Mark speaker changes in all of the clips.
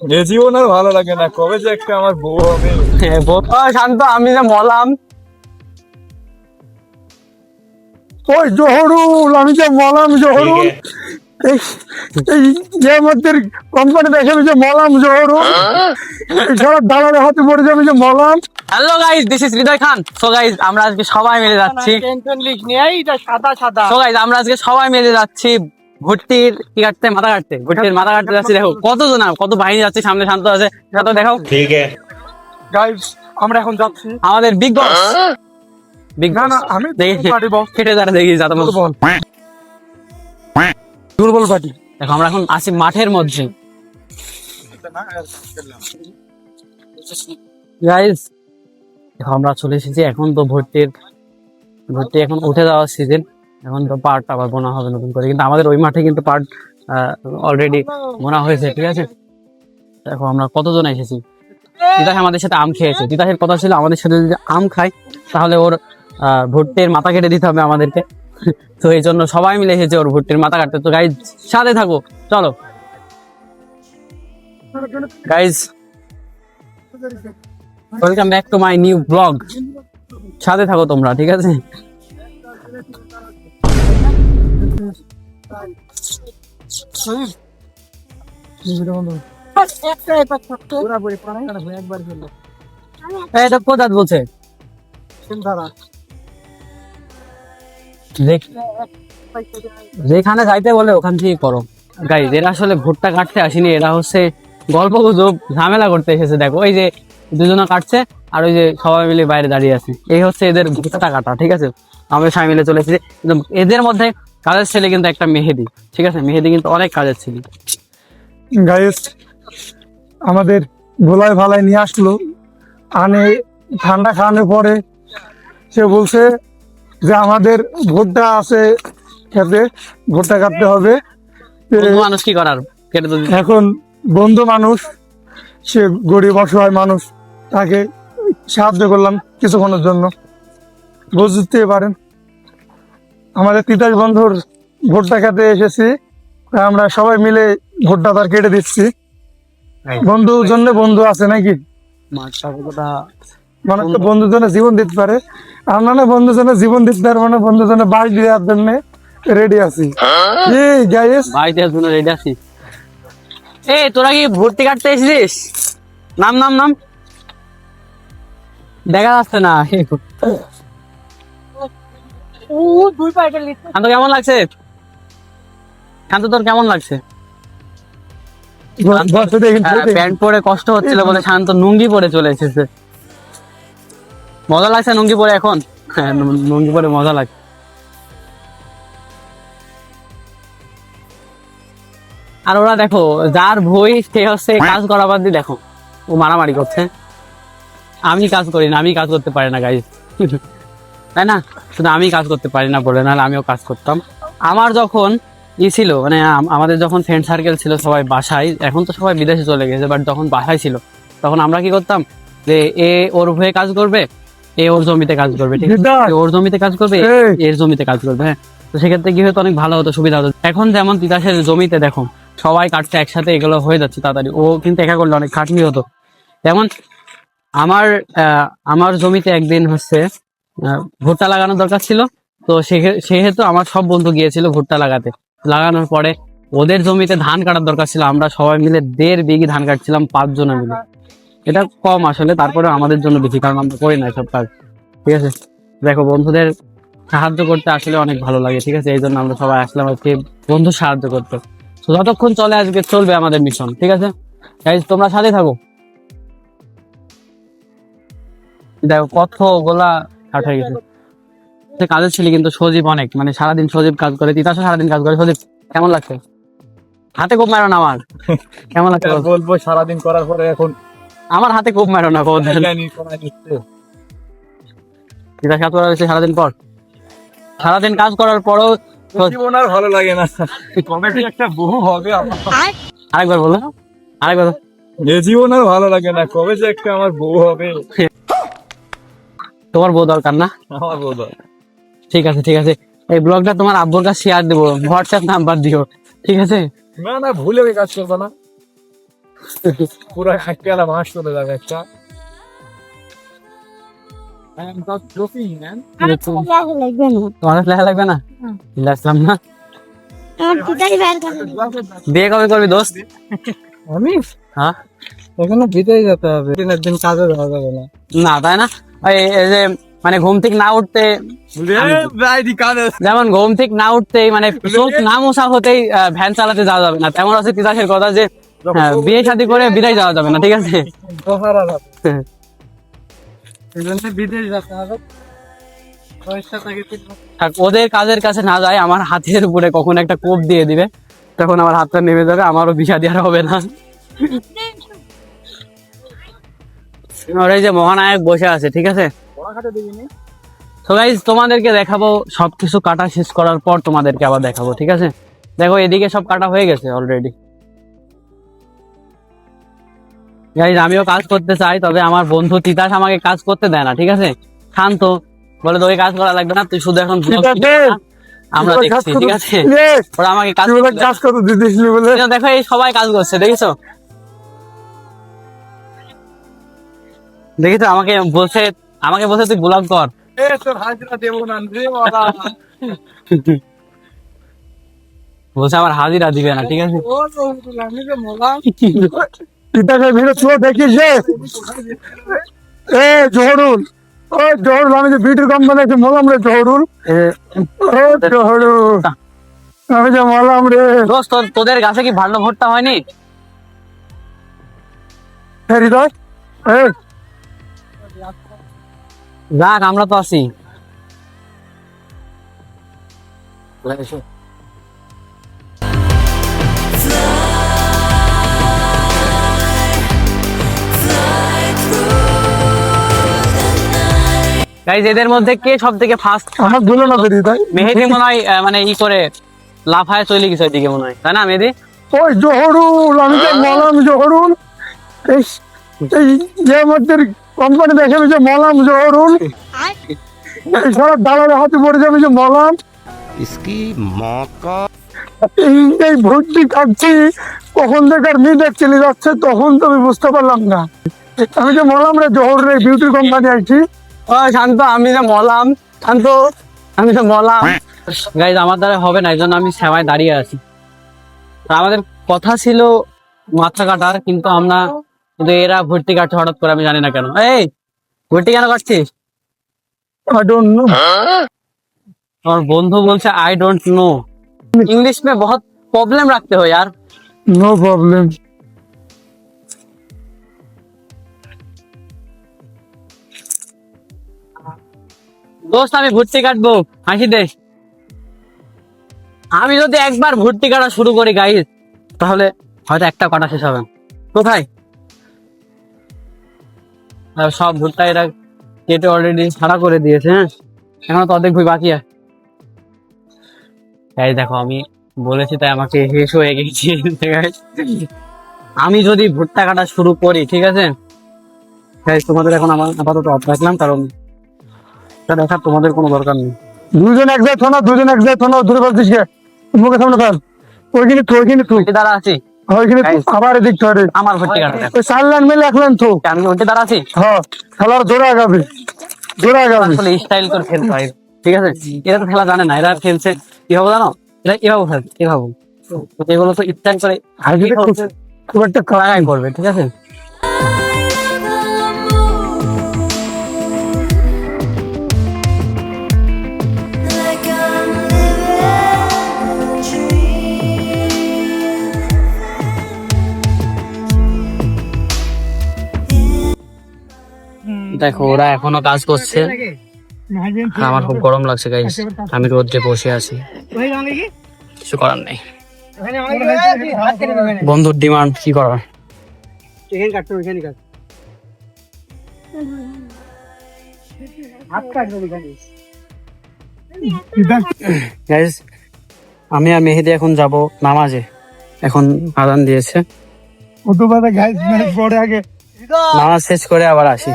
Speaker 1: এ জীবন আর ভালো লাগে না, কবে যে একটা আমার বউ হবে।
Speaker 2: শান্ত, আমি যে মলাম।
Speaker 3: ওই জহরুল, আমি যে মলাম জহরুল, এই এই যে আমাদের কোম্পানি দেখে যে মলাম জহরুল, সারা দালালের হাতে পড়ে যাবে যে মলাম।
Speaker 2: Hello guys, this is Hridoy Khan. So guys, আমরা আজকে সবাই মিলে যাচ্ছি। সো গাইস, আমরা আজকে সবাই মিলে যাচ্ছি ভুট্টির কি কাটতে, মাথা কাটতে। ভুট্টির মাথা কাটতে যাচ্ছি। দেখো কতজন, কত বাহিনী যাচ্ছে। সামনে শান্ত আছে, শান্ত দেখাও।
Speaker 1: ঠিক আছে
Speaker 3: গাইস, আমরা এখন যাচ্ছি।
Speaker 2: আমাদের বিগ বস, বিগ
Speaker 3: না
Speaker 2: বস।
Speaker 3: না, আমি
Speaker 2: দেখি
Speaker 3: পার্টি বস,
Speaker 2: কেটে যারা দেখি যাতে
Speaker 3: দুর্বল দুর্বল পার্টি।
Speaker 2: দেখো আমরা এখন আছি মাঠের মধ্যে। গাইস, দেখো আমরা চলে এসেছি। এখন তো ভর্তি এখন উঠে যাওয়ার সিজন। এখন তো পার্ট আবার বোনা হবে নতুন করে, কিন্তু আমাদের ওই মাঠে কিন্তু পার্ট অলরেডি বোনা হয়েছে। ঠিক আছে, দেখো আমরা কতজন এসেছি। তিতাস আমাদের সাথে আম খেয়েছে। তিতাসের কথা ছিল আমাদের সাথে যদি আম খায় তাহলে ওর ভুট্টির মাথা কেটে দিতে হবে আমাদেরকে। তো এই জন্য সবাই মিলে এসেছে ওর ভুট্টির মাথা কাটতে। তো গাইজ সাথে থাকো, চলো guys, welcome back to my new blog. সাথে থাকো তোমরা, ঠিক আছে। এটা কোথায় বলছে যেখানে যাইতে বলে ওখান থেকে করো। গাইজ, এরা আসলে ভুট্টা কাটতে আসেনি, এরা হচ্ছে গল্প গুজব ঝামেলা করতে এসেছে। দেখো ওই যে দুজনে কাটছে আর ওই যে সবাই মিলে বাইরে দাঁড়িয়ে আছে, এই হচ্ছে এদের ভুট্টা কাটা। ঠিক আছে, আমরা সবাই মিলে চলে এসেছি। কিন্তু এদের মধ্যে কাজের ছেলে কিন্তু একটা মেহেদি। ঠিক আছে, মেহেদি কিন্তু অনেক কাজের ছেলে।
Speaker 3: গাইস, আমাদের ভোলায় ভালায় নিয়ে আসলো, আনে ঠান্ডা খাওয়ানোর পরে সে বলছে যে আমাদের ভুট্টা আছে খেতে, ভুট্টা কাটতে হবে।
Speaker 2: বন্ধু মানুষ কি করার, কেটে তো দিতে।
Speaker 3: এখন বন্ধু মানুষ, সে গরিব অসহায় মানুষ, তাকে সাহায্য করলাম কিছুক্ষণের জন্য। বুঝতে পারেন, আমাদের তিতাস বন্ধুর ভুট্টা খেতে এসেছি, তাই আমরা সবাই মিলে ভুট্টা তার কেটে দিচ্ছি। বন্ধুর জন্য বন্ধু আছে নাকি, মানে তো বন্ধুর জন্য জীবন দিতে পারে। আমরা না বন্ধুর জন্য জীবন দিতে পারবো না, বন্ধুর জন্য বাড়ি দেওয়ার জন্য রেডি আছি। গাইস,
Speaker 2: বাড়িতে জন্য রেডি আছি। এই তোরা কি ভর্তি কাটতে এসেছিস? নাম নাম নাম দেখা যাচ্ছে না। শান্ত কেমন লাগছে? শান্ত তোর কেমন লাগছে? প্যান্ট পরে কষ্ট হচ্ছিল বলে শান্ত নুঙ্গি পরে চলে এসেছে। মজা লাগছে নুঙ্গি পরে এখন? হ্যাঁ, নুঙ্গি পরে মজা লাগছে। আর ওরা দেখো, যার ভই সে হচ্ছে কাজ করা বাদ দিয়ে দেখো ও মারামারি করছে। আমি কাজ করি না, আমি কাজ করতে পারি না গাইস, তাই না? শুধু আমি কাজ করতে পারি না বলে, নাহলে আমিও কাজ করতাম। আমার যখন ছিল, মানে আমাদের যখন ফ্রেন্ড সার্কেল ছিল সবাই বাসায়, এখন তো সবাই বিদেশে চলে গেছে, বাট যখন বাসায় ছিল তখন আমরা কি করতাম যে এ ওর ভয়ে কাজ করবে, এ ওর জমিতে কাজ করবে, ঠিক আছে, ওর জমিতে কাজ করবে, এর জমিতে কাজ করবে। হ্যাঁ, তো সেক্ষেত্রে কি হতো, অনেক ভালো হতো, সুবিধা হতো। এখন যেমন তিতাসের জমিতে দেখো সবাই কাটছে একসাথে, এগুলো হয়ে যাচ্ছে তাড়াতাড়ি। ও কিন্তু একা করলে অনেক খাটনি হতো। যেমন আমার জমিতে একদিন হচ্ছে ভুট্টা লাগানোর দরকার ছিল। তো সেহেতু আমার সব বন্ধু গিয়েছিল ভুট্টা লাগানোর পরে ওদের জমিতে ধান কাটার দরকার ছিল। আমরা সবাই মিলে 1.5 বিঘি ধান কাটছিলাম 5 জনে মিলে। এটা কম আসলে, তারপরে আমাদের জন্য বেশি, কারণ আমরা করি না সব কাজ। ঠিক আছে, দেখো বন্ধুদের সাহায্য করতে আসলে অনেক ভালো লাগে। ঠিক আছে, এই জন্য আমরা সবাই আসলাম আজকে বন্ধু সাহায্য করতে। তো যতক্ষণ চলে আজকে চলবে আমাদের মিশন। ঠিক আছে গাইস, তোমরা সাথে থাকো। দেখো কতগুলা কাট হয়ে গেছে। কাজের ছিল কিন্তু সজীব অনেক, মানে সারাদিন সজীব কাজ করে, তিতাসও সারাদিন কাজ করে। সজীব কেমন লাগছে? হাতে কোপ মারো না আমার, কেমন লাগছে
Speaker 1: বলবো সারাদিন করার পরে এখন
Speaker 2: আমার হাতে কোপ মারো না। তিতাস কাজ করা হয়েছে সারাদিন পর, সারাদিন কাজ করার পরও
Speaker 1: জীবন আর ভালো লাগে না, কবে একটা বউ হবে আমার।
Speaker 2: আরেকবার বলো, আরেকবার।
Speaker 1: এ জীবন আর ভালো লাগে না, কবে যে একটা আমার বউ হবে।
Speaker 2: তোমার বউ দরকার না?
Speaker 1: আমার বউ দরকার।
Speaker 2: ঠিক আছে ঠিক আছে, এই ব্লগটা তোমার আব্বুর কাছে শেয়ার দেবো, হোয়াটসঅ্যাপ নাম্বার দিও। ঠিক আছে,
Speaker 1: না না, ভুলে কাজ করবো না। পুরো একটা মাস চলে যাবে একটা।
Speaker 2: তোমার লেখা লাগবে না? আসলাম না। বিয়ে কবে করবি দোস্ত?
Speaker 3: আমি
Speaker 2: হ্যাঁ
Speaker 3: এখনো বিদেশ যেতে হবে, দিনের দিন কাজে যাওয়া যাবে না।
Speaker 2: না তাই না? এই যে মানে ঘুম থেকে না উঠতে, যেমন ঘুম থেকে না উঠতেই মানে চোখ না মোছা হতেই ভ্যান চালাতে যাওয়া যাবে না, তেমন আছে তিতাসের কথা যে বিয়ে শাদী করে বিদায় যাওয়া যাবে না, ঠিক আছে?
Speaker 3: এই জন্য বিদেশ যেতে হবে। পয়সা থাকে
Speaker 2: থাক, ওদের কাজের কাছে না যায়, আমার হাতের উপরে কখন একটা কোপ দিয়ে দিবে, তখন আমার হাতটা নেমে যাবে, আমারও বিষা দেওয়ার হবে না। আর এই যে মহানায়ক বসে আছে, ঠিক আছে? তো গাইস তোমাদেরকে দেখাবো সবকিছু কাটা শেষ করার পর, তোমাদেরকে আবার দেখাবো, ঠিক আছে? দেখো এদিকে সব কাটা হয়ে গেছে অলরেডি। গাইস আমিও কাজ করতে চাই, তবে আমার বন্ধু তিতাস আমাকে কাজ করতে দেয় না, ঠিক আছে? শান্ত বলে তোকে কাজ করা লাগবে না, তুই শুধু এখন vlog দিবি না, আমরা দেখছি, ঠিক আছে? ওরা আমাকে কাজ করতে দেয়
Speaker 3: কাজ করতে দিদিস নি বলে।
Speaker 2: না। দেখো এই সবাই কাজ করছে, দেখিছো? দেখিছো আমাকে বলছে তুই ব্লগ কর।
Speaker 1: তোর হাজিরা দেবো না রে বাবা।
Speaker 2: বলছে আমার হাজিরা দিবে না, ঠিক আছে?
Speaker 3: আমি যে মলাম তিতাসের ভিডিও চুয়ে দেখিস রে। এ জহরুল, ও জহরুল, আমি যে বিউটি কোম্পানি আছে মলাম রে জহরুল। ও জহরুল, আমি যে মলাম রে।
Speaker 2: দোস্ত তোদের গাছে কি ভালো ভুট্টা হয়নি?
Speaker 3: হৃদয়
Speaker 2: যাক আমরা তো আছি। গাইজ এদের মধ্যে কে সব থেকে ফার্স্ট?
Speaker 3: আমার ভুলে না হৃদয়।
Speaker 2: মেহেদি মনে হয় মানে ই করে লাফায় চলে গেছে ওইদিকে মনে হয়, তাই না মেহেদি?
Speaker 3: ওই জহরুল, আমি যে মলাম জহরুল। এই এই যে আমাদের কোম্পানি দেখে আমি যে মলাম জহরুল। এই সারা দালালের হাতে পড়ে যাবে যে মলাম।
Speaker 4: इसकी माँ का
Speaker 3: এই ভর্তি কাটছি, কখন দেখার মেয়ে চলে যাচ্ছে তখন তো আমি বুঝতে পারলাম না। আমি যে মলাম রে জহরুল, বিউটি কোম্পানি আইছি।
Speaker 2: ও শান্ত, আমি যে মলাম, শান্ত আমি তো মলাম। গাইজ আমার দ্বারা হবে না, এই জন্য আমি সেমায় দাঁড়িয়ে আছি। তা আমাদের কথা ছিল মাথা কাটার, কিন্তু এরা ভর্তি কাটছে হঠাৎ করে, আমি জানি না কেন। এই ভর্তি কেন কাটছিস?
Speaker 3: I don't know.
Speaker 2: আমার বন্ধু বলছে আই डोंट नो। इंग्लिश में बहुत प्रॉब्लम रखते हो यार।
Speaker 3: No problem.
Speaker 2: দোস্ত আমি ভর্তি কাটবো, হাসি দে। আমি যদি একবার ভর্তি কাটা শুরু করি গাইস, তাহলে হয়তো একটা কাটা শেষ হবে না। কোথায় আর সব ভুট্টা এরা কেটে অলরেডি ছাড়া করে দিয়েছে, হ্যাঁ এখন তো অর্ধেক ভুই বাকি আছে। এই দেখো আমি বলেছি তাই আমাকে শেষ হয়ে গেছি। আমি যদি ভুট্টা কাটা শুরু করি, ঠিক আছে গাইস, তোমাদের এখন আমার আপাতত অফ রাখলাম, কারণ এটা দেখার তোমাদের কোনো দরকার নেই।
Speaker 3: দুজন এক জায়গায় থানা, দুজন এক জায়গায় থানা, দূরে বলছিস কে? মুখে সামনে কাল ওইখানে তো, ওইখানে তো,
Speaker 2: উল্টে দাঁড়া আছি,
Speaker 3: ওইখানে তো, আবার এদিক ধরে
Speaker 2: আমার ভর্তি কাটা দেখো।
Speaker 3: ওই 4 লাইন মিলে 1 লাইন তো।
Speaker 2: আমি উল্টে দাঁড়া আছি,
Speaker 3: হ্যাঁ, খেলার জোরে আগাবে, জোরে আগাবে।
Speaker 2: আসলে স্টাইল করে খেলতে হয়, ঠিক আছে? এরা তো খেলা জানে না, এরা খেলছে কিভাবে জানো? এরা এভাবে খেলছে, এভাবে। তো এগুলো তো স্টাইল করে
Speaker 3: আগে খুব একটা
Speaker 2: লাগাই করবে, ঠিক আছে?
Speaker 5: Like I'm living a dream.
Speaker 2: দেখো ওরা এখনো কাজ করছে, আর আমার খুব গরম লাগছে গাইস, আমি রোদ্রে বসে আছি, কিছু করার নেই। বন্ধুর ডিমান্ড কি করার। গাইস আমি আর মেহেদি এখন যাব নামাজে, এখন আজান দিয়েছে,
Speaker 3: অটোবাদে গাইস ম্যাচ পড়ে আগে
Speaker 2: নামাজ শেষ করে আবার আসি।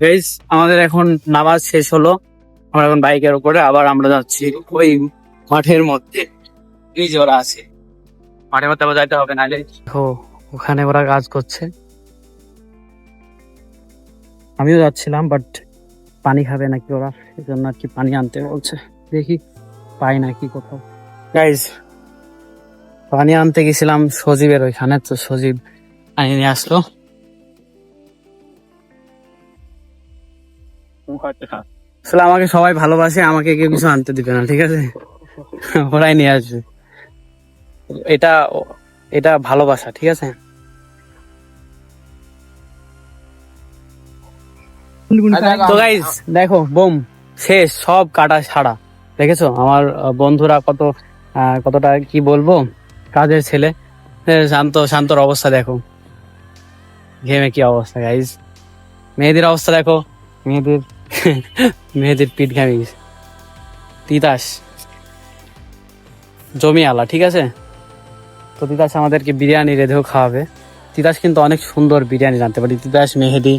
Speaker 2: গাইস আমাদের এখন নামাজ শেষ হলো, আমরা এখন বাইকের উপরে আবার আমরা যাচ্ছি ওই মাঠের মধ্যে, এই যে ওরা আছে, মাঠে মধ্যে আবার যাইতে হবে নাহলে। দেখো ওখানে ওরা কাজ করছে, আমিও যাচ্ছিলাম, বাট পানি খাবে নাকি ওরা, এই জন্য আর কি পানি আনতে বলছে। দেখি পাই নাকি কোথাও। গাইজ পানি আনতে গেছিলাম সজীবের ওইখানে, তো সজীব আনি নিয়ে আসলো। আসলে আমাকে সবাই ভালোবাসে, আমাকে কেউ কিছু আনতে দিবে না, ঠিক আছে? ওরাই নিয়ে আসবে। এটা এটা ভালোবাসা, ঠিক আছে? তো গাইজ দেখো বোম শেষ, সব কাটা ছাড়া। দেখেছো আমার বন্ধুরা কতটা কি বলবো, কাজের ছেলে। শান্তর অবস্থা দেখো, ঘেমে কি অবস্থা। গাইজ মেয়েদের অবস্থা দেখো, মেয়েদের পিঠ ঘেমে গেছে। তিতাস জমি আলা, ঠিক আছে? তো তিতাস আমাদেরকে বিরিয়ানি রেঁধেও খাওয়াবে। তিতাস কিন্তু অনেক সুন্দর বিরিয়ানি রাঁধতে পারি। তিতাস, মেহেদি,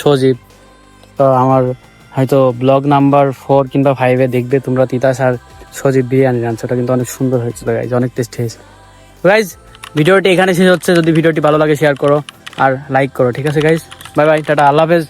Speaker 2: সজীব। তো আমার হয়তো ব্লগ নাম্বার 4 কিংবা 5-এ দেখবে তোমরা তিতাস আর সজীব বিরিয়ানি রাঁধছে, ওটা কিন্তু অনেক সুন্দর হয়েছিল গাইজ, অনেক টেস্ট হয়েছে। গাইজ ভিডিওটি এখানে শেষ হচ্ছে। যদি ভিডিওটি ভালো লাগে শেয়ার করো আর লাইক করো, ঠিক আছে গাইজ? বাই বাই, টাটা, আল্লাহ হাফেজ।